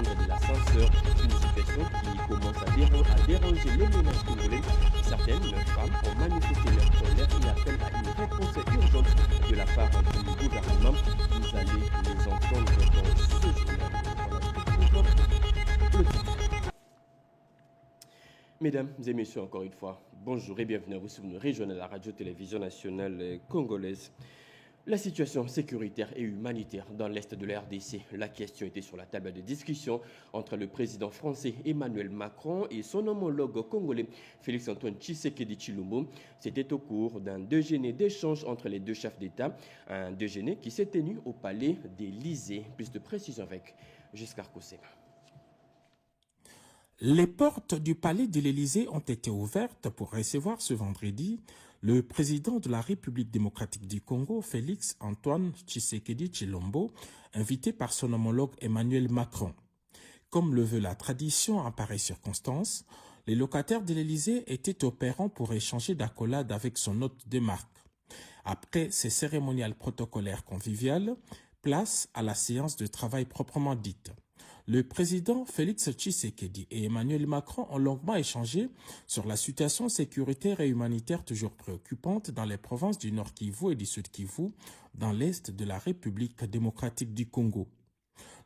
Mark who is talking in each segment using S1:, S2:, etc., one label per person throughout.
S1: descendre de l'ascenseur, une situation qui commence à déranger les ménages congolais. Certaines femmes ont manifesté leur colère et appellent à une réponse urgente de la part du gouvernement. Vous allez les entendre dans ce journal. Voilà, le titre. Mesdames et messieurs, encore une fois, bonjour et bienvenue à vous sur une région de la radio-télévision nationale congolaise. La situation sécuritaire et humanitaire dans l'est de la RDC. La question était sur la table de discussion entre le président français Emmanuel Macron et son homologue congolais Félix-Antoine Tshisekedi Tshilombo. C'était au cours d'un déjeuner d'échange entre les deux chefs d'État. Un déjeuner qui s'est tenu au palais d'Élysée. Plus de précision avec Giscard Koussema.
S2: Les portes du palais de l'Élysée ont été ouvertes pour recevoir ce vendredi le président de la République démocratique du Congo, Félix-Antoine Tshisekedi Tshilombo, invité par son homologue Emmanuel Macron. Comme le veut la tradition en pareille circonstance, les locataires de l'Élysée étaient opérants pour échanger d'accolades avec son hôte de marque. Après ces cérémoniales protocolaires conviviales, place à la séance de travail proprement dite. Le président Félix Tshisekedi et Emmanuel Macron ont longuement échangé sur la situation sécuritaire et humanitaire toujours préoccupante dans les provinces du Nord Kivu et du Sud Kivu, dans l'est de la République démocratique du Congo.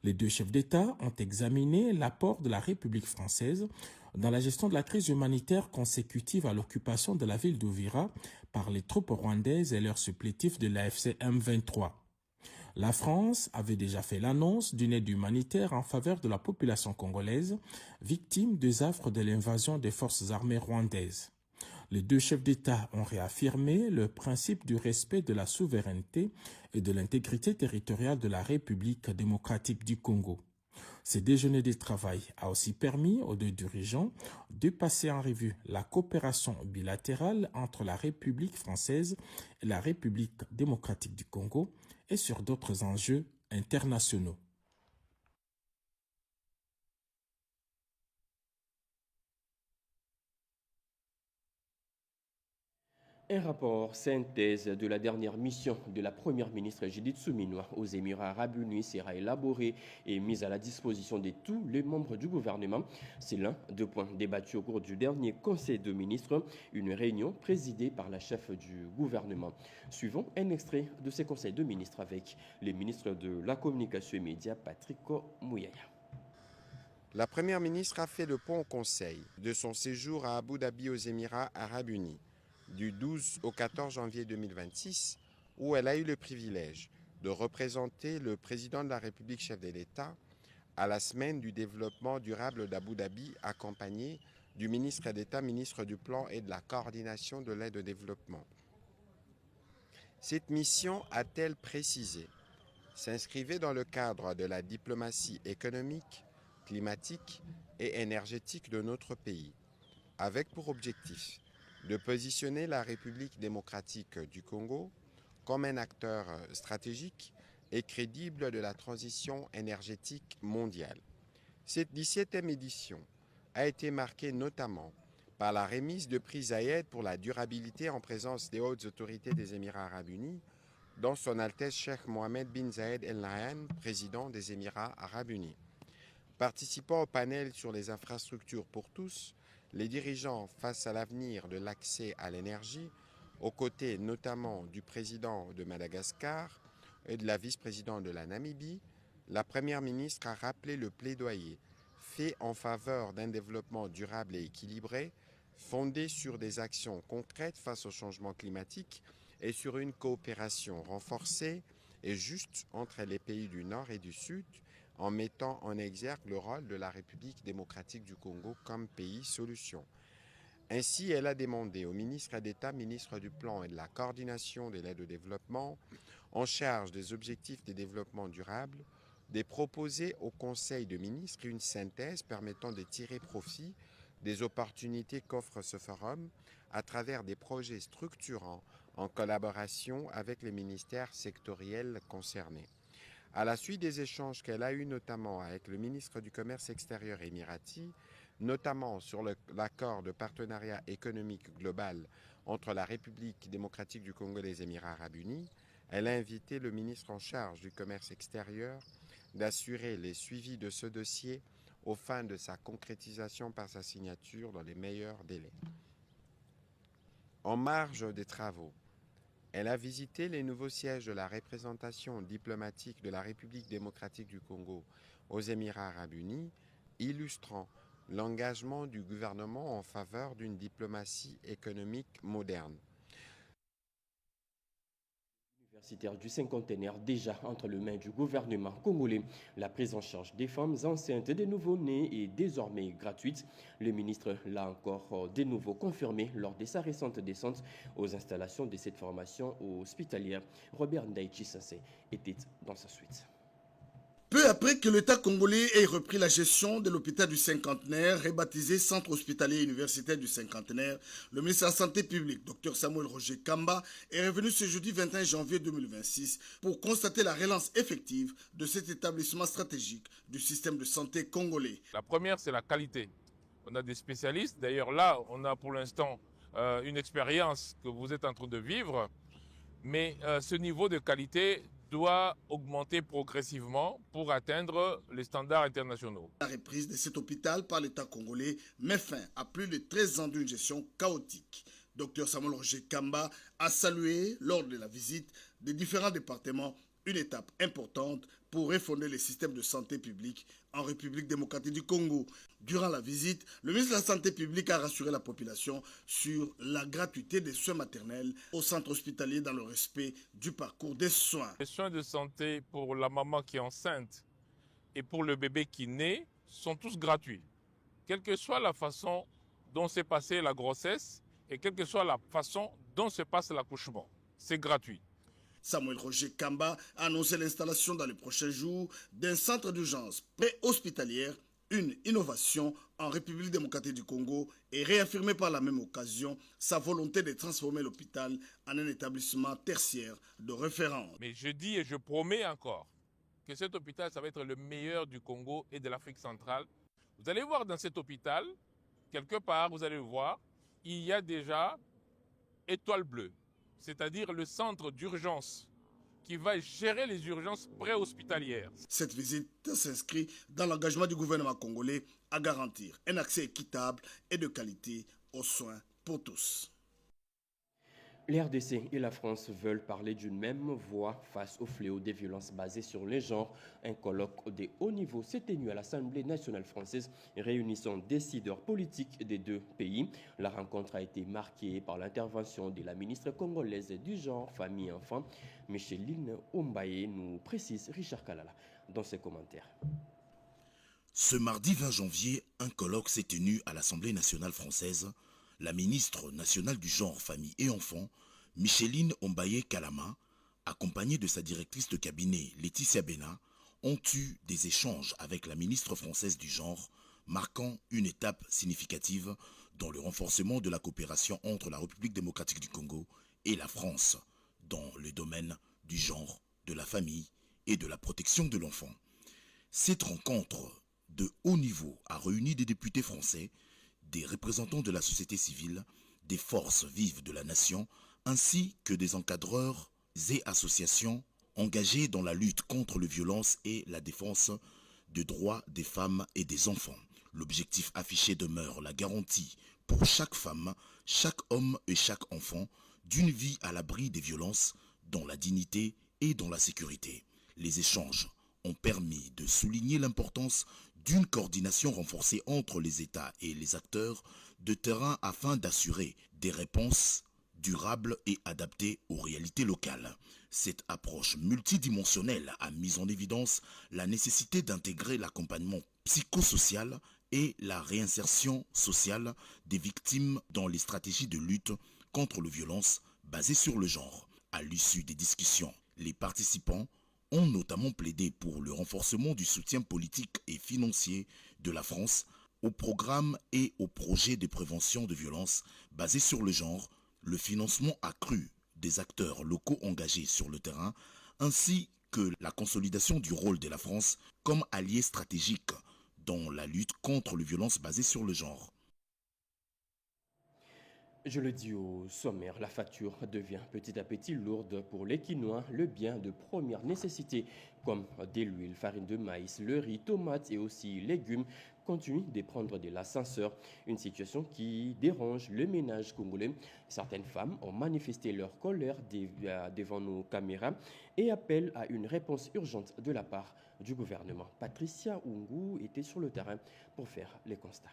S2: Les deux chefs d'État ont examiné l'apport de la République française dans la gestion de la crise humanitaire consécutive à l'occupation de la ville d'Uvira par les troupes rwandaises et leurs supplétifs de l'AFC M23. La France avait déjà fait l'annonce d'une aide humanitaire en faveur de la population congolaise, victime des affres de l'invasion des forces armées rwandaises. Les deux chefs d'État ont réaffirmé le principe du respect de la souveraineté et de l'intégrité territoriale de la République démocratique du Congo. Ce déjeuner de travail a aussi permis aux deux dirigeants de passer en revue la coopération bilatérale entre la République française et la République démocratique du Congo et sur d'autres enjeux internationaux.
S1: Un rapport synthèse de la dernière mission de la première ministre Judith Suminwa aux Émirats arabes unis sera élaborée et mise à la disposition de tous les membres du gouvernement. C'est l'un des points débattus au cours du dernier Conseil de ministres, une réunion présidée par la chef du gouvernement. Suivons un extrait de ces conseils de ministres avec le ministre de la Communication et Médias, Patrick Mouyaya.
S3: La première ministre a fait le pont au Conseil de son séjour à Abu Dhabi aux Émirats arabes unis, du 12 au 14 janvier 2026, où elle a eu le privilège de représenter le président de la République chef de l'État à la semaine du développement durable d'Abu Dhabi, accompagné du ministre d'État, ministre du Plan et de la coordination de l'aide au développement. Cette mission, a-t-elle précisé, s'inscrivait dans le cadre de la diplomatie économique, climatique et énergétique de notre pays, avec pour objectif de positionner la République démocratique du Congo comme un acteur stratégique et crédible de la transition énergétique mondiale. Cette 17e édition a été marquée notamment par la remise de prix Zayed pour la durabilité en présence des hautes autorités des Émirats arabes unis, dont son Altesse Cheikh Mohammed bin Zayed El Nahyan, président des Émirats arabes unis. Participant au panel sur les infrastructures pour tous, les dirigeants face à l'avenir de l'accès à l'énergie, aux côtés notamment du président de Madagascar et de la vice-présidente de la Namibie, la première ministre a rappelé le plaidoyer fait en faveur d'un développement durable et équilibré, fondé sur des actions concrètes face au changement climatique et sur une coopération renforcée et juste entre les pays du Nord et du Sud, en mettant en exergue le rôle de la République démocratique du Congo comme pays solution. Ainsi, elle a demandé au ministre d'État, ministre du Plan et de la coordination de l'aide au développement, en charge des objectifs de développement durable, de proposer au Conseil de ministres une synthèse permettant de tirer profit des opportunités qu'offre ce forum à travers des projets structurants en collaboration avec les ministères sectoriels concernés. À la suite des échanges qu'elle a eus notamment avec le ministre du Commerce extérieur émirati, notamment sur l'accord de partenariat économique global entre la République démocratique du Congo et les Émirats arabes unis, elle a invité le ministre en charge du Commerce extérieur d'assurer les suivis de ce dossier aux fins de sa concrétisation par sa signature dans les meilleurs délais. En marge des travaux, elle a visité les nouveaux sièges de la représentation diplomatique de la République démocratique du Congo aux Émirats arabes unis, illustrant l'engagement du gouvernement en faveur d'une diplomatie économique moderne.
S1: Universitaire du cinquantenaire déjà entre les mains du gouvernement congolais. La prise en charge des femmes enceintes et des nouveau-nés est désormais gratuite. Le ministre l'a encore de nouveau confirmé lors de sa récente descente aux installations de cette formation hospitalière. Robert Ndaïchi-Sensei était dans sa suite.
S4: Peu après que l'État congolais ait repris la gestion de l'hôpital du cinquantenaire, rebaptisé Centre hospitalier universitaire du cinquantenaire, le ministre de la Santé publique, Dr Samuel Roger Kamba, est revenu ce jeudi 21 janvier 2026 pour constater la relance effective de cet établissement stratégique du système de santé congolais.
S5: La première, c'est la qualité. On a des spécialistes. D'ailleurs, là, on a pour l'instant une expérience que vous êtes en train de vivre. Mais ce niveau de qualité doit augmenter progressivement pour atteindre les standards internationaux.
S4: La reprise de cet hôpital par l'État congolais met fin à plus de 13 ans d'une gestion chaotique. Dr Samuel Roger Kamba a salué lors de la visite des différents départements une étape importante pour refonder les systèmes de santé publique en République démocratique du Congo. Durant la visite, le ministre de la Santé publique a rassuré la population sur la gratuité des soins maternels au centre hospitalier dans le respect du parcours des soins.
S5: Les soins de santé pour la maman qui est enceinte et pour le bébé qui naît sont tous gratuits. Quelle que soit la façon dont s'est passée la grossesse et quelle que soit la façon dont se passe l'accouchement, c'est gratuit.
S4: Samuel Roger Kamba a annoncé l'installation dans les prochains jours d'un centre d'urgence pré-hospitalière, une innovation en République démocratique du Congo, et réaffirmé par la même occasion sa volonté de transformer l'hôpital en un établissement tertiaire de référence.
S5: Mais je dis et je promets encore que cet hôpital, ça va être le meilleur du Congo et de l'Afrique centrale. Vous allez voir dans cet hôpital, quelque part, vous allez le voir, il y a déjà Étoile Bleue, c'est-à-dire le centre d'urgence qui va gérer les urgences préhospitalières.
S4: Cette visite s'inscrit dans l'engagement du gouvernement congolais à garantir un accès équitable et de qualité aux soins pour tous.
S1: L'RDC et la France veulent parler d'une même voix face au fléau des violences basées sur les genres. Un colloque de haut niveau s'est tenu à l'Assemblée nationale française réunissant décideurs politiques des deux pays. La rencontre a été marquée par l'intervention de la ministre congolaise du genre, famille et enfants, Micheline Ombaye, nous précise Richard Kalala dans ses commentaires.
S6: Ce mardi 20 janvier, un colloque s'est tenu à l'Assemblée nationale française. La ministre nationale du genre, famille et enfants, Micheline Ombaye Kalama, accompagnée de sa directrice de cabinet, Laetitia Bena, ont eu des échanges avec la ministre française du genre, marquant une étape significative dans le renforcement de la coopération entre la République démocratique du Congo et la France, dans le domaine du genre, de la famille et de la protection de l'enfant. Cette rencontre de haut niveau a réuni des députés français, des représentants de la société civile, des forces vives de la nation, ainsi que des encadreurs et associations engagés dans la lutte contre les violences et la défense des droits des femmes et des enfants. L'objectif affiché demeure la garantie pour chaque femme, chaque homme et chaque enfant d'une vie à l'abri des violences, dans la dignité et dans la sécurité. Les échanges ont permis de souligner l'importance d'une coordination renforcée entre les États et les acteurs de terrain afin d'assurer des réponses durables et adaptées aux réalités locales. Cette approche multidimensionnelle a mis en évidence la nécessité d'intégrer l'accompagnement psychosocial et la réinsertion sociale des victimes dans les stratégies de lutte contre les violences basées sur le genre. À l'issue des discussions, les participants ont notamment plaidé pour le renforcement du soutien politique et financier de la France aux programmes et aux projets de prévention de violences basés sur le genre, le financement accru des acteurs locaux engagés sur le terrain, ainsi que la consolidation du rôle de la France comme allié stratégique dans la lutte contre les violences basées sur le genre.
S1: Je le dis au sommaire, la facture devient petit à petit lourde pour les Quinois, le bien de première nécessité comme de l'huile, farine de maïs, le riz, tomates et aussi légumes, continuent de prendre de l'ascenseur. Une situation qui dérange le ménage congolais. Certaines femmes ont manifesté leur colère devant nos caméras et appellent à une réponse urgente de la part du gouvernement. Patricia Oungou était sur le terrain pour faire les constats.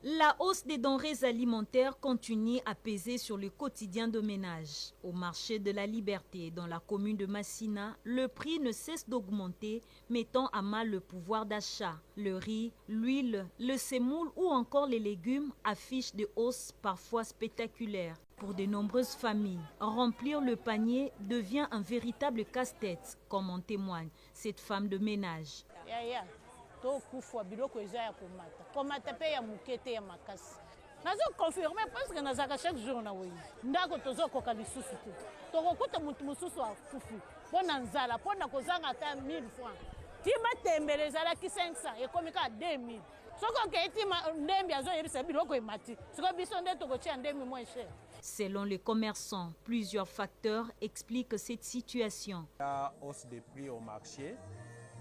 S7: La hausse des denrées alimentaires continue à peser sur le quotidien de ménage. Au marché de la Liberté, dans la commune de Massina, le prix ne cesse d'augmenter, mettant à mal le pouvoir d'achat. Le riz, l'huile, le semoule ou encore les légumes affichent des hausses parfois spectaculaires. Pour de nombreuses familles, remplir le panier devient un véritable casse-tête, comme en témoigne cette femme de ménage.
S8: tokufa biloko eza ya komata pe ya mukete ya makasi nazo confirmer parce que nazaka chaque jour na wei ndako tozokoka lisusu te tokokuta mutu mususu akufi pona nzala pona kozanga ata 1000 francs tima tembele ezalaki 500 ekomi ka 2000 soko ke tima ndembi azoyebisa biloko emati soko biso nde tokotia ndembi moins cher.
S7: Selon les commerçants, plusieurs facteurs expliquent cette situation.
S9: La hausse des prix au marché,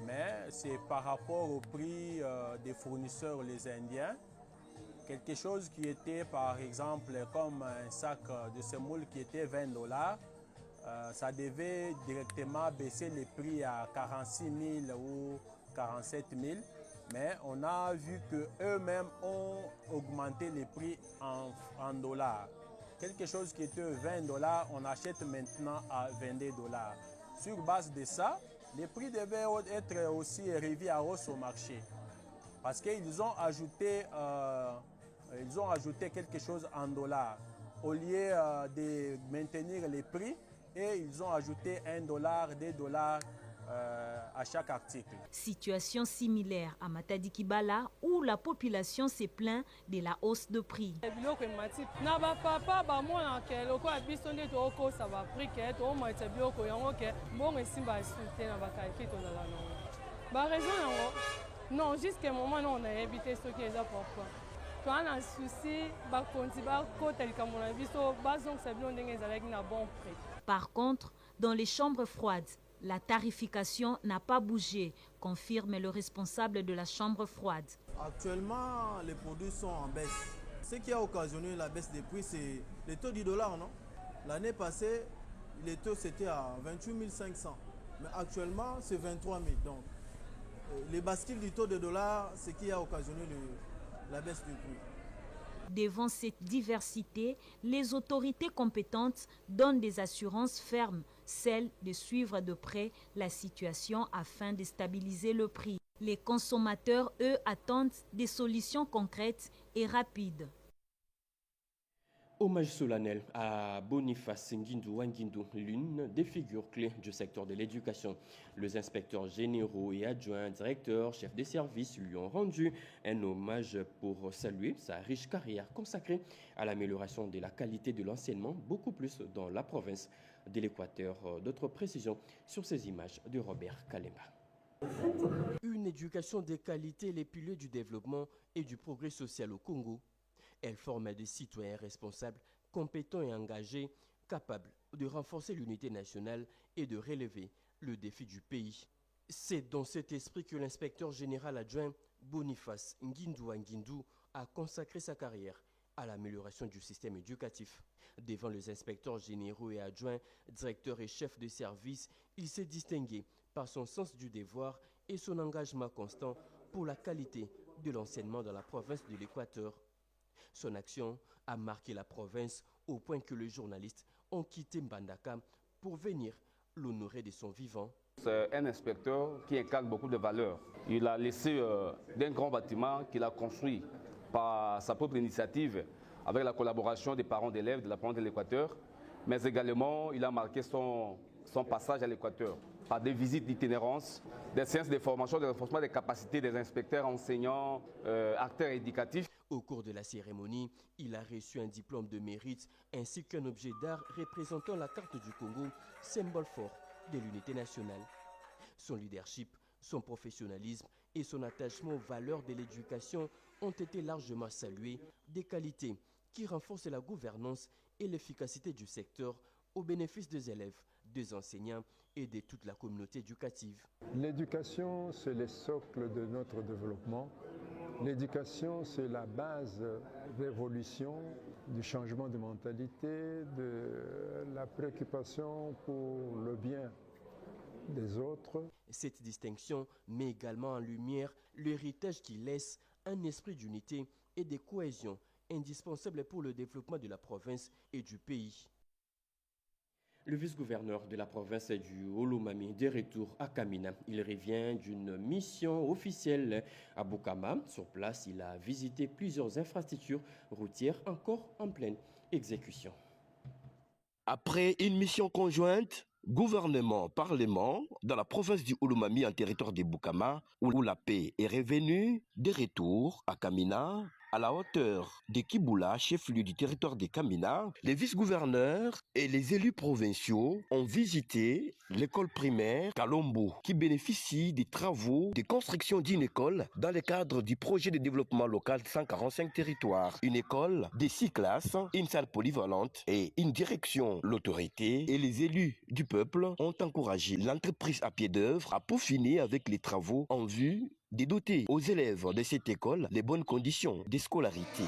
S9: mais c'est par rapport au prix des fournisseurs, les Indiens. Quelque chose qui était par exemple comme un sac de semoule qui était $20, ça devait directement baisser les prix à 46 000 ou 47 000. Mais on a vu qu'eux-mêmes ont augmenté les prix en dollars. Quelque chose qui était $20, on achète maintenant à $22. Sur base de ça, les prix devaient être aussi revus à hausse au marché. Parce qu'ils ont ajouté quelque chose en dollars. Au lieu de maintenir les prix, et ils ont ajouté $1, $2 à chaque article.
S7: Situation similaire à Matadi Kibala où la population se plaint de la hausse de prix.
S10: Non, jusqu'à un moment, on a évité ce qui est pourquoi. Quand on a un souci,
S7: par contre, dans les chambres froides, la tarification n'a pas bougé, confirme le responsable de la chambre froide.
S11: Actuellement, les produits sont en baisse. Ce qui a occasionné la baisse des prix, c'est le taux du dollar, non? L'année passée, les taux c'était à 28 500, mais actuellement c'est 23 000. Donc, les bascules du taux de dollar, c'est ce qui a occasionné la baisse du prix.
S7: Devant cette diversité, les autorités compétentes donnent des assurances fermes, celles de suivre de près la situation afin de stabiliser le prix. Les consommateurs, eux, attendent des solutions concrètes et rapides.
S1: Hommage solennel à Boniface Ngindu Wangindu, l'une des figures clés du secteur de l'éducation. Les inspecteurs généraux et adjoints, directeurs, chefs des services lui ont rendu un hommage pour saluer sa riche carrière consacrée à l'amélioration de la qualité de l'enseignement, beaucoup plus dans la province de l'Équateur. D'autres précisions sur ces images de Robert Kalemba. Une éducation de qualité, les piliers du développement et du progrès social au Congo. Elle forme des citoyens responsables, compétents et engagés, capables de renforcer l'unité nationale et de relever le défi du pays. C'est dans cet esprit que l'inspecteur général adjoint Boniface Ngindu Wangindu a consacré sa carrière à l'amélioration du système éducatif. Devant les inspecteurs généraux et adjoints, directeurs et chefs de service, il s'est distingué par son sens du devoir et son engagement constant pour la qualité de l'enseignement dans la province de l'Équateur. Son action a marqué la province au point que les journalistes ont quitté Mbandaka pour venir l'honorer de son vivant.
S12: C'est un inspecteur qui incarne beaucoup de valeurs. Il a laissé d'un grand bâtiment qu'il a construit par sa propre initiative avec la collaboration des parents d'élèves de la province de l'Équateur, mais également il a marqué son passage à l'Équateur par des visites d'itinérance, des séances de formation, de renforcement des capacités des inspecteurs, enseignants, acteurs éducatifs.
S1: Au cours de la cérémonie, il a reçu un diplôme de mérite ainsi qu'un objet d'art représentant la carte du Congo, symbole fort de l'unité nationale. Son leadership, son professionnalisme et son attachement aux valeurs de l'éducation ont été largement salués, des qualités qui renforcent la gouvernance et l'efficacité du secteur au bénéfice des élèves, des enseignants aider toute la communauté éducative.
S13: L'éducation, c'est le socle de notre développement. L'éducation, c'est la base d'évolution, du changement de mentalité, de la préoccupation pour le bien des autres.
S1: Cette distinction met également en lumière l'héritage qui laisse un esprit d'unité et de cohésion indispensable pour le développement de la province et du pays. Le vice-gouverneur de la province du Olomami de retour à Kamina. Il revient d'une mission officielle à Bukama. Sur place, il a visité plusieurs infrastructures routières encore en pleine exécution.
S14: Après une mission conjointe, gouvernement-parlement dans la province du Olomami en territoire de Bukama, où la paix est revenue, de retour à Kamina, à la hauteur de Kiboula, chef-lieu du territoire de Kamina, les vice-gouverneurs et les élus provinciaux ont visité l'école primaire Kalombo, qui bénéficie des travaux de construction d'une école dans le cadre du projet de développement local 145 territoires. Une école de 6 classes, une salle polyvalente et une direction. L'autorité et les élus du peuple ont encouragé l'entreprise à pied d'œuvre à peaufiner avec les travaux en vue de doter aux élèves de cette école les bonnes conditions de scolarité.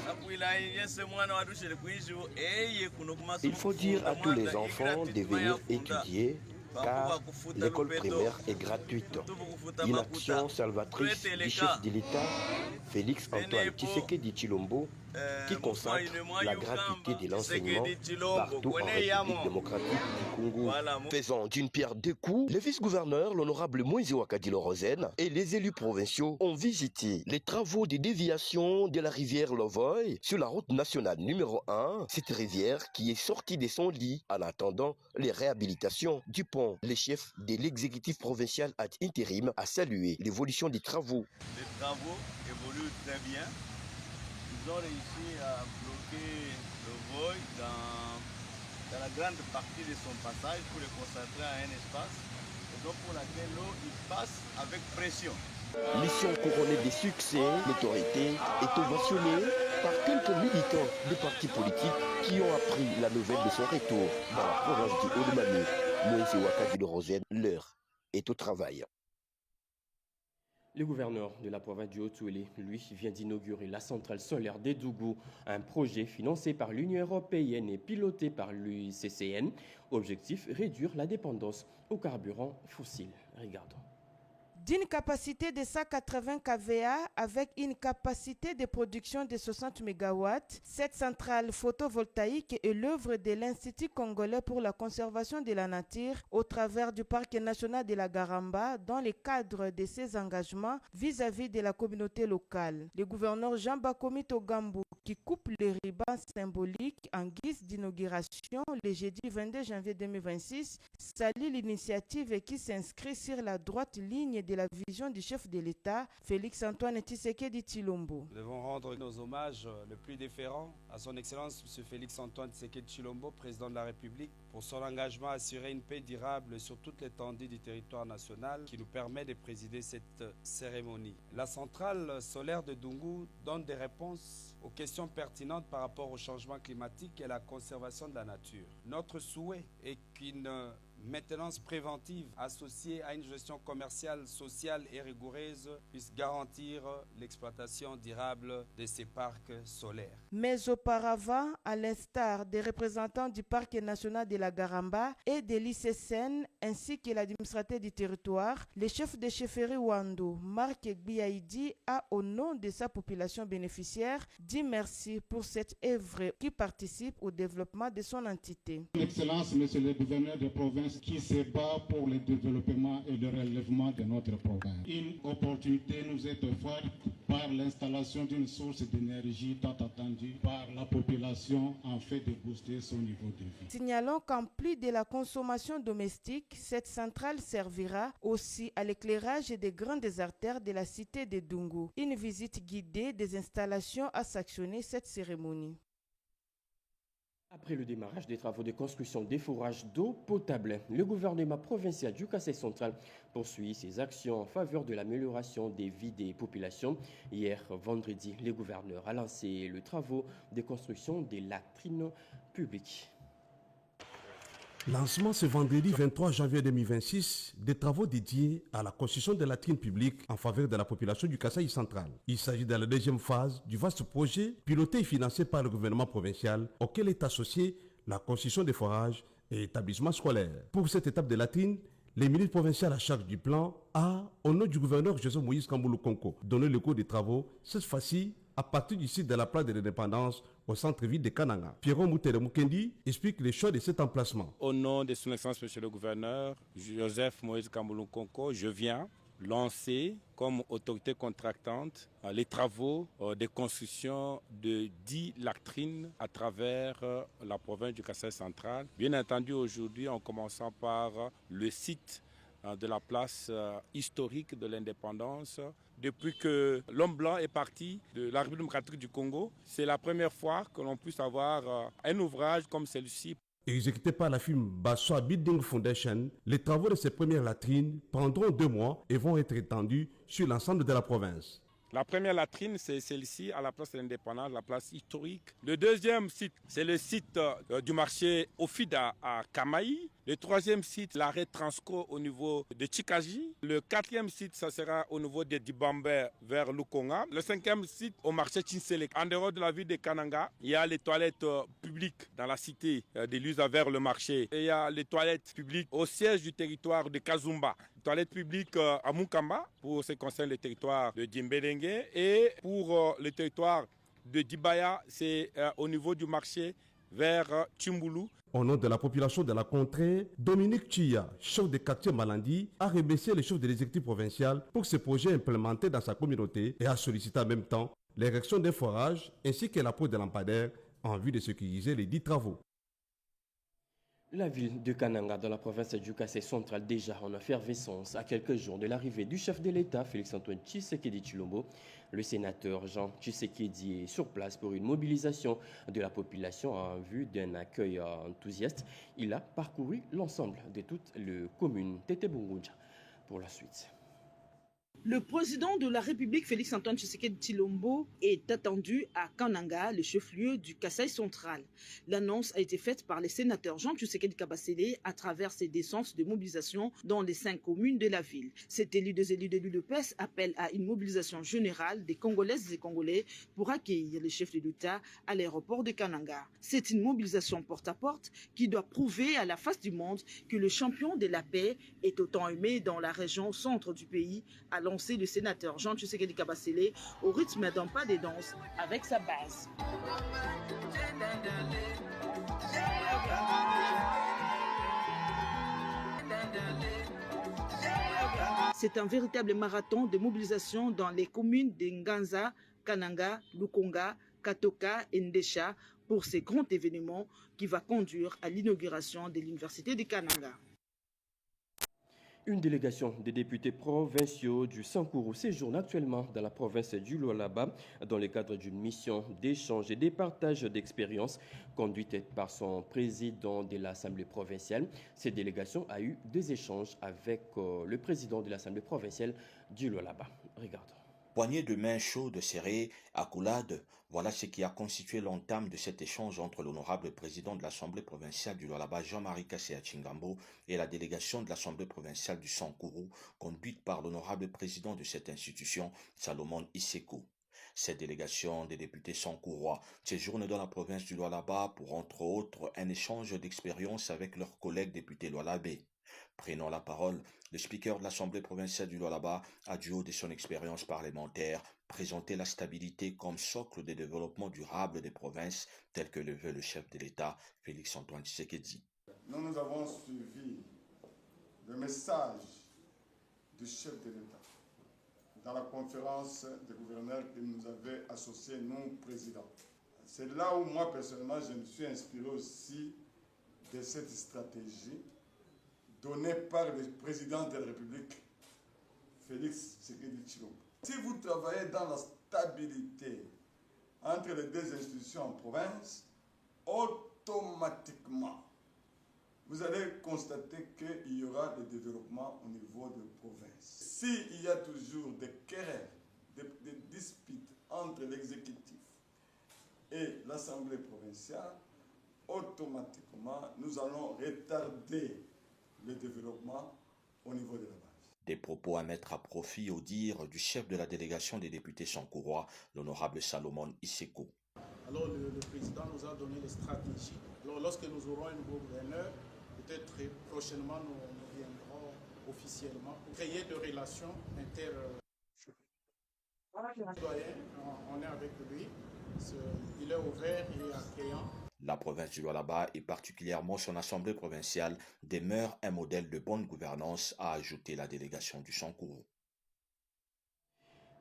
S14: Il faut dire à tous les enfants de venir étudier car l'école primaire est gratuite. Une action salvatrice du chef de l'État, Félix Antoine Tshisekedi Tshilombo, qui consacre la gratuité de l'enseignement partout en République démocratique du Congo. Faisant d'une pierre deux coups, le vice-gouverneur, l'honorable Moïse Wakadilo Rosen, et les élus provinciaux ont visité les travaux de déviation de la rivière Lovoy sur la route nationale numéro 1, cette rivière qui est sortie de son lit en attendant les réhabilitations du pont. Le chef de l'exécutif provincial ad intérim a salué l'évolution des travaux.
S15: Les travaux évoluent très bien. Ils ont réussi à bloquer le Voy dans la grande partie de son passage pour le concentrer à un espace, et donc pour laquelle l'eau passe avec pression.
S14: Mission couronnée de succès, l'autorité est ovationnée par quelques militants des partis politiques qui ont appris la nouvelle de son retour dans la province du Olomami. Moïse Wakadilo Rosen, l'heure est au travail.
S1: Le gouverneur de la province du Haut-Touélé, lui, vient d'inaugurer la centrale solaire d'Edougou, un projet financé par l'Union européenne et piloté par l'UICCN. Objectif, réduire la dépendance aux carburants fossiles. Regardons.
S16: D'une capacité de 180 kVA avec une capacité de production de 60 MW, cette centrale photovoltaïque est l'œuvre de l'Institut congolais pour la conservation de la nature au travers du parc national de la Garamba dans le cadre de ses engagements vis-à-vis de la communauté locale. Le gouverneur Jean Bakomi Togambou, qui coupe les rubans symboliques en guise d'inauguration le jeudi 22 janvier 2026, salue l'initiative et qui s'inscrit sur la droite ligne de la vision du chef de l'État, Félix Antoine Tshisekedi Tshilombo.
S17: Nous devons rendre nos hommages le plus déférents à son Excellence M. Félix Antoine Tshisekedi Tshilombo, président de la République, pour son engagement à assurer une paix durable sur toute l'étendue du territoire national qui nous permet de présider cette cérémonie. La centrale solaire de Dungu donne des réponses aux questions pertinentes par rapport au changement climatique et à la conservation de la nature. Notre souhait est qu'une maintenance préventive associée à une gestion commerciale, sociale et rigoureuse puisse garantir l'exploitation durable de ces parcs solaires.
S16: Mais auparavant, à l'instar des représentants du parc national de la Garamba et de l'ICCN ainsi que l'administrateur du territoire, le chef de chefferie Wando, Marc Gbiaïdi, a au nom de sa population bénéficiaire dit merci pour cette œuvre qui participe au développement de son entité.
S18: Excellence, Monsieur le gouverneur de province, qui se bat pour le développement et le relèvement de notre province. Une opportunité nous est offerte par l'installation d'une source d'énergie tant attendue par la population en fait de booster son niveau de vie.
S16: Signalons qu'en plus de la consommation domestique, cette centrale servira aussi à l'éclairage des grandes artères de la cité de Dungu. Une visite guidée des installations a sanctionné cette cérémonie.
S1: Après le démarrage des travaux de construction des forages d'eau potable, le gouvernement provincial du Kassai central poursuit ses actions en faveur de l'amélioration des vies des populations. Hier, vendredi, le gouverneur a lancé le travaux de construction des latrines publiques.
S19: Lancement ce vendredi 23 janvier 2026 des travaux dédiés à la construction de latrines publiques en faveur de la population du Kasaï central. Il s'agit de la deuxième phase du vaste projet piloté et financé par le gouvernement provincial auquel est associée la construction des forages et établissements scolaires. Pour cette étape de latrines, les ministres provinciaux à charge du plan a, au nom du gouverneur Joseph Moïse Kamboulou Konko, donné le cours des travaux, cette fois-ci à partir du site de la place de l'indépendance au centre-ville de Kananga. Pierron Moutere Mukendi explique les choix de cet emplacement.
S20: Au nom de son Excellence Monsieur le gouverneur Joseph Moïse Kamboulou Konko, je viens lancer comme autorité contractante les travaux de construction de 10 latrines à travers la province du Kasaï central. Bien entendu, aujourd'hui, en commençant par le site de la place historique de l'indépendance. Depuis que l'homme blanc est parti de la République démocratique du Congo, c'est la première fois que l'on puisse avoir un ouvrage comme celui-ci.
S19: Exécuté par la firme Bassoa Building Foundation, les travaux de ces premières latrines prendront 2 mois et vont être étendus sur l'ensemble de la province.
S20: La première latrine, c'est celle-ci, à la place de l'indépendance, la place historique. Le deuxième site, c'est le site du marché Ofida à Kamaï. Le troisième site, l'arrêt Transco au niveau de Chikaji. Le quatrième site, ça sera au niveau de Dibambe vers Lukonga. Le cinquième site, au marché Chinsele. En dehors de la ville de Kananga, il y a les toilettes publiques dans la cité de Lusa vers le marché. Et il y a les toilettes publiques au siège du territoire de Kazumba. Toilettes publiques à Mukamba pour ce qui concerne le territoire de Djimbelengue. Et pour le territoire de Dibaya, c'est au niveau du marché vers Tchimboulou.
S19: Au nom de la population de la contrée, Dominique Chia, chef de quartier Malandi, a remercié le chef de l'exécutif provincial pour ce projet implémenté dans sa communauté et a sollicité en même temps l'érection d'un forage ainsi que l'apport de lampadaires en vue de sécuriser les 10 travaux.
S1: La ville de Kananga, dans la province du Kasaï central, déjà en effervescence à quelques jours de l'arrivée du chef de l'État, Félix-Antoine Tshisekedi Tshilombo. Le sénateur Jean Tshisekedi est sur place pour une mobilisation de la population en vue d'un accueil enthousiaste. Il a parcouru l'ensemble de toutes les communes. Tete Bungunja pour la suite.
S21: Le président de la République, Félix-Antoine Tshisekedi Tshilombo, est attendu à Kananga, le chef-lieu du Kasaï central. L'annonce a été faite par les sénateurs Jean Tshisekedi Kabasele à travers ses descenses de mobilisation dans les 5 communes de la ville. Cet élu des élus de l'UDPS appelle à une mobilisation générale des Congolaises et Congolais pour accueillir le chef de l'État à l'aéroport de Kananga. C'est une mobilisation porte-à-porte qui doit prouver à la face du monde que le champion de la paix est autant aimé dans la région centre du pays, à lancé le sénateur Jean Tshisekedi Kabasele au rythme d'un pas de danse avec sa base. C'est un véritable marathon de mobilisation dans les communes de Nganza, Kananga, Lukonga, Katoka et Ndesha pour ces grands événements qui va conduire à l'inauguration de l'université de Kananga.
S1: Une délégation des députés provinciaux du Sankourou séjourne actuellement dans la province du Lualaba dans le cadre d'une mission d'échange et de partage d'expériences conduite par son président de l'Assemblée provinciale. Cette délégation a eu des échanges avec le président de l'Assemblée provinciale du Lualaba. Regardons.
S22: Poignée de main chaude, serrée, accoulade, voilà ce qui a constitué l'entame de cet échange entre l'honorable président de l'Assemblée provinciale du Lualaba, Jean-Marie Kassé Tchingambo, et la délégation de l'Assemblée provinciale du Sankourou, conduite par l'honorable président de cette institution, Salomon Issekou. Cette délégation des députés sankourois séjourne dans la province du Lualaba pour, entre autres, un échange d'expériences avec leurs collègues députés lualabais. Prenant la parole, le speaker de l'Assemblée provinciale du Lualaba a, du haut de son expérience parlementaire, présenté la stabilité comme socle de développement durable des provinces, tel que le veut le chef de l'État, Félix-Antoine Tshisekedi.
S23: Nous avons suivi le message du chef de l'État dans la conférence des gouverneurs qui nous avait associés, nous, présidents. C'est là où moi, personnellement, je me suis inspiré aussi de cette stratégie donnée par le président de la République, Félix Tshisekedi Tshilombo. Si vous travaillez dans la stabilité entre les deux institutions en province, automatiquement, vous allez constater qu'il y aura des développements au niveau de province. S'il y a toujours des querelles, des disputes entre l'exécutif et l'Assemblée provinciale, automatiquement, nous allons retarder le développement au niveau de la base.
S22: Des propos à mettre à profit au dire du chef de la délégation des députés sankourois, l'honorable Salomon Iseko.
S2: Alors le président nous a donné les stratégies. Alors lorsque nous aurons un nouveau gouverneur, peut-être prochainement nous viendrons officiellement pour créer des relations inter-citoyennes. On est avec lui, il est ouvert et accueillant.
S22: La province du Lualaba et particulièrement son assemblée provinciale demeure un modèle de bonne gouvernance, a ajouté la délégation du Sankourou.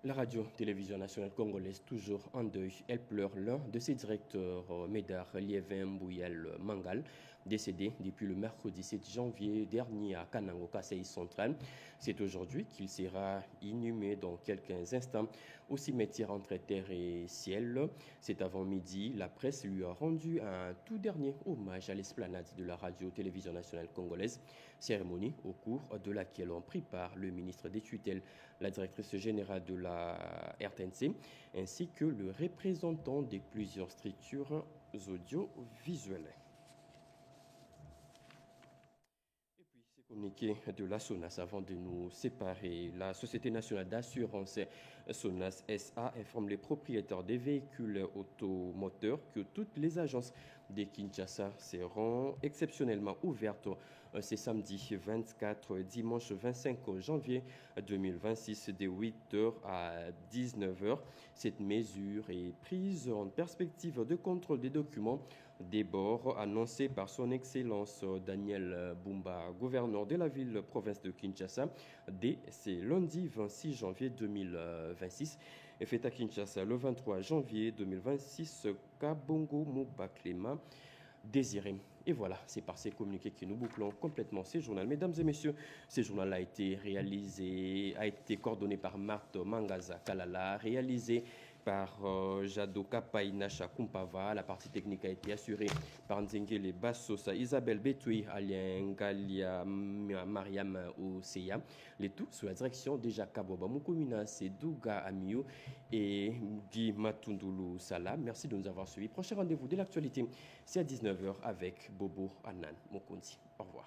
S1: La radio-télévision nationale congolaise, toujours en deuil, elle pleure l'un de ses directeurs, Médard Liévin Mbouyel Mangal, décédé depuis le mercredi 7 janvier dernier à Kanango, Kasaï central. C'est aujourd'hui qu'il sera inhumé dans quelques instants au cimetière entre terre et ciel. Cet avant-midi, la presse lui a rendu un tout dernier hommage à l'esplanade de la radio-télévision nationale congolaise, cérémonie au cours de laquelle ont pris part le ministre des tutelles, la directrice générale de la RTNC, ainsi que le représentant de plusieurs structures audiovisuelles. Et puis, c'est communiqué de la SONAS avant de nous séparer. La Société nationale d'assurance SONAS SA informe les propriétaires des véhicules automoteurs que toutes les agences de Kinshasa seront exceptionnellement ouvertes ce samedi 24 et dimanche 25 janvier 2026 de 8h à 19h. Cette mesure est prise en perspective de contrôle des documents des bords annoncé par son Excellence Daniel Bumba, gouverneur de la ville-province de Kinshasa, dès ce lundi 26 janvier 2026. Et fait à Kinshasa le 23 janvier 2026, Kabongo Moubaklema désiré. Et voilà, c'est par ces communiqués que nous bouclons complètement ces journaux. Mesdames et messieurs, ce journal a été coordonné par Marthe Mangaza Kalala, réalisé par Jado Kapai Nacha Kumpava. La partie technique a été assurée par Nzengele Bassosa, Isabelle Betui, Alien Galia, Mariam Oseya. Les tout sous la direction de Jacques Boba Moukoumina, c'est Douga Amiou et Guy Matundulu Salah. Merci de nous avoir suivis. Prochain rendez-vous de l'actualité, c'est à 19h avec Bobo Annan Mokonzi. Au revoir.